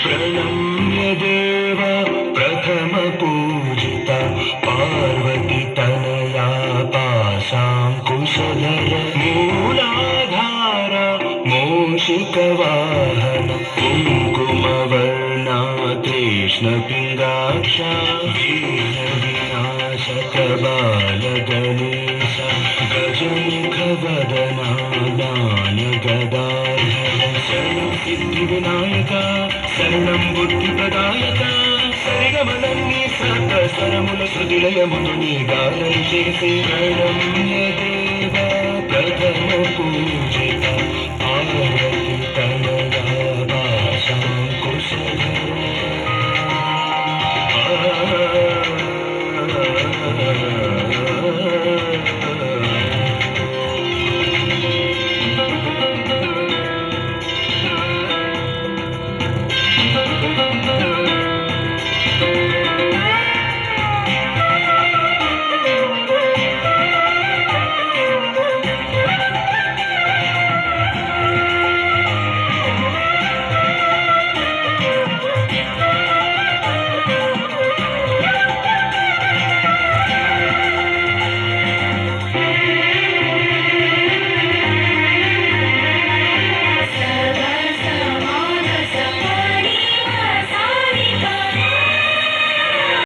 प्रणम्य देव प्रथम पूजिता पार्वती तनया पाशाङ्कुशधर मूलाधार मूषिकवाहन कुङ्कुमवर्णा कृष्णपिङ्गाक्षा वीणविनाशक बालगणेश गजमुखवदना ज्ञानगदाधर सिद्धिविनायका शरणं बुद्धिप्रदायक सरिगमनन्नि सप्तस्वरमुल श्रुतिलयमुनि गानं చేసే ప్రణమ్య